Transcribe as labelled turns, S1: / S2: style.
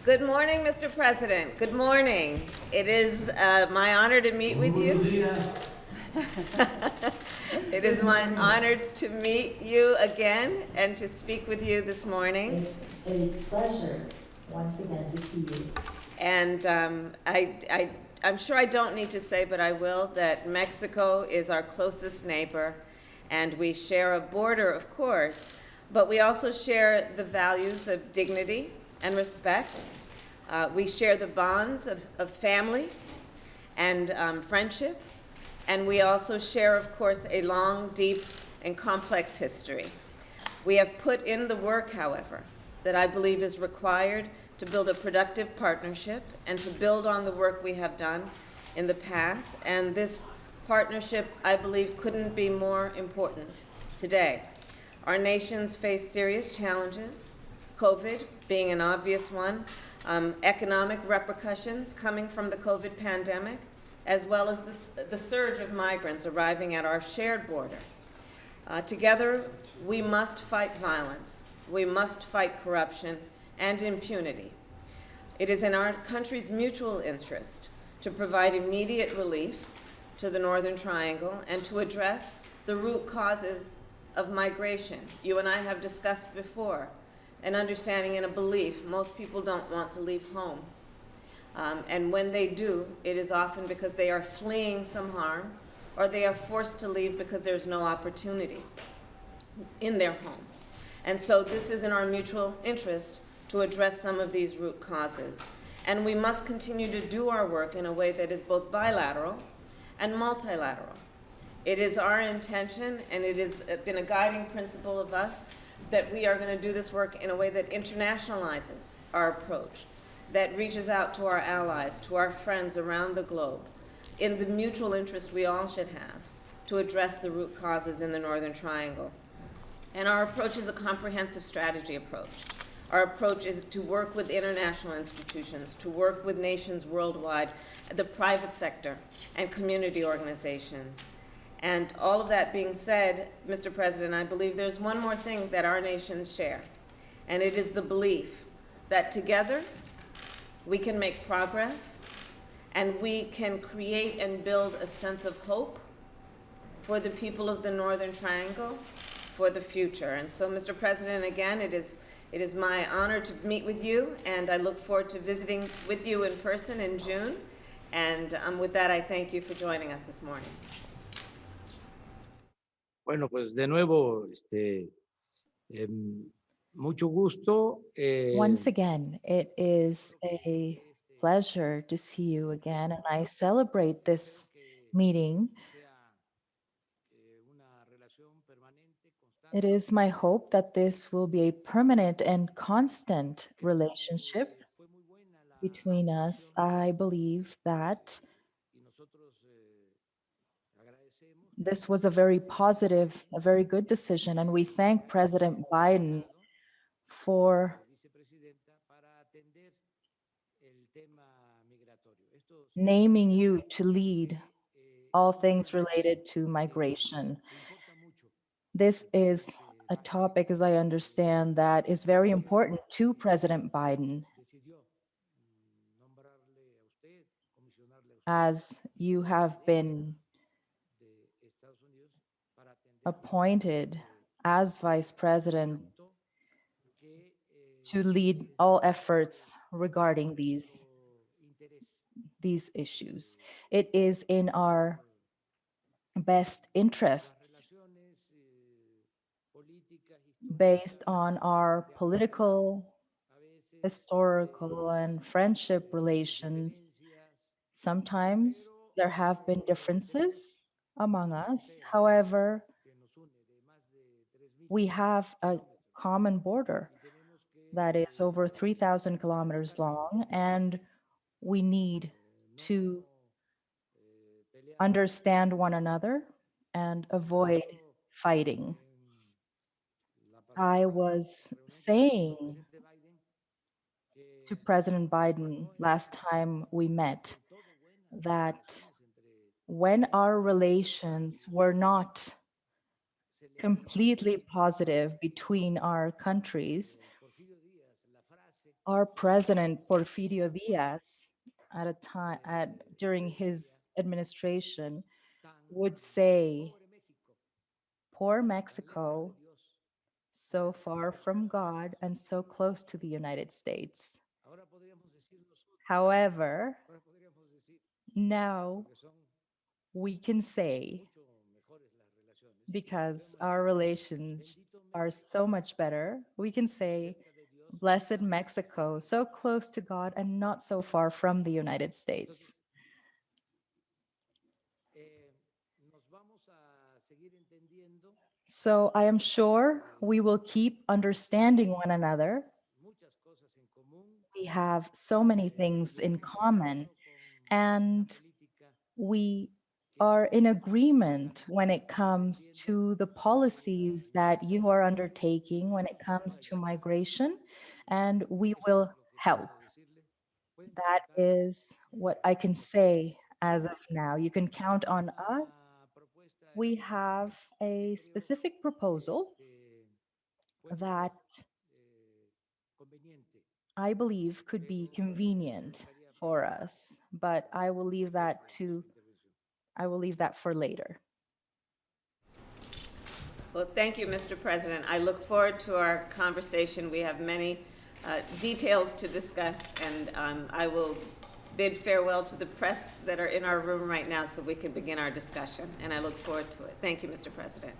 S1: Good morning, Mr. President. Good morning. It is my honor to meet with you. It is my honor to meet you again and to speak with you this morning.
S2: It's a pleasure once again to see you.
S1: And I'm sure I don't need to say, but I will, that Mexico is our closest neighbor, and we share a border, of course, but we also share the values of dignity and respect. We share the bonds of family and friendship, and we also share, of course, a long, deep, and complex history. We have put in the work, however, that I believe is required to build a productive partnership and to build on the work we have done in the past. And this partnership, I believe, couldn't be more important today. Our nations face serious challenges, COVID being an obvious one, economic repercussions coming from the COVID pandemic, as well as the surge of migrants arriving at our shared border. Together, we must fight violence. We must fight corruption and impunity. It is in our country's mutual interest to provide immediate relief to the Northern Triangle and to address the root causes of migration. You and I have discussed before an understanding and a belief most people don't want to leave home. And when they do, it is often because they are fleeing some harm or they are forced to leave because there's no opportunity in their home. And so this is in our mutual interest to address some of these root causes. And we must continue to do our work in a way that is both bilateral and multilateral. It is our intention, and it has been a guiding principle of us, that we are going to do this work in a way that internationalizes our approach, that reaches out to our allies, to our friends around the globe, in the mutual interest we all should have to address the root causes in the Northern Triangle. And our approach is a comprehensive strategy approach. Our approach is to work with international institutions, to work with nations worldwide, the private sector, and community organizations. And all of that being said, Mr. President, I believe there's one more thing that our nations share, and it is the belief that together we can make progress and we can create and build a sense of hope for the people of the Northern Triangle for the future. And so, Mr. President, again, it is my honor to meet with you, and I look forward to visiting with you in person in June. And with that, I thank you for joining us this morning.
S3: Bueno, pues de nuevo, mucho gusto.
S2: Once again, it is a pleasure to see you again, and I celebrate this meeting. It is my hope that this will be a permanent and constant relationship between us. I believe that this was a very positive, a very good decision, and we thank President Biden for naming you to lead all things related to migration. This is a topic, as I understand, that is very important to President Biden, as you have been appointed as Vice President to lead all efforts regarding these issues. It is in our best interests, based on our political, historical, and friendship relations. Sometimes there have been differences among us. However, we have a common border that is over 3,000 kilometers long, and we need to understand one another and avoid fighting. I was saying to President Biden last time we met that when our relations were not completely positive between our countries, Our president, Porfirio Diaz, at a time, during his administration, would say, "Poor Mexico, so far from God and so close to the United States." However, now we can say, because our relations are so much better, we can say, "Blessed Mexico, so close to God and not so far from the United States." So I am sure we will keep understanding one another. We have so many things in common, and we are in agreement when it comes to the policies that you are undertaking when it comes to migration, and we will help. That is what I can say as of now. You can count on us. We have a specific proposal that I believe could be convenient for us, but I will leave that for later.
S1: Well, thank you, Mr. President. I look forward to our conversation. We have many details to discuss, and I will bid farewell to the press that are in our room right now so we can begin our discussion, and I look forward to it. Thank you, Mr. President.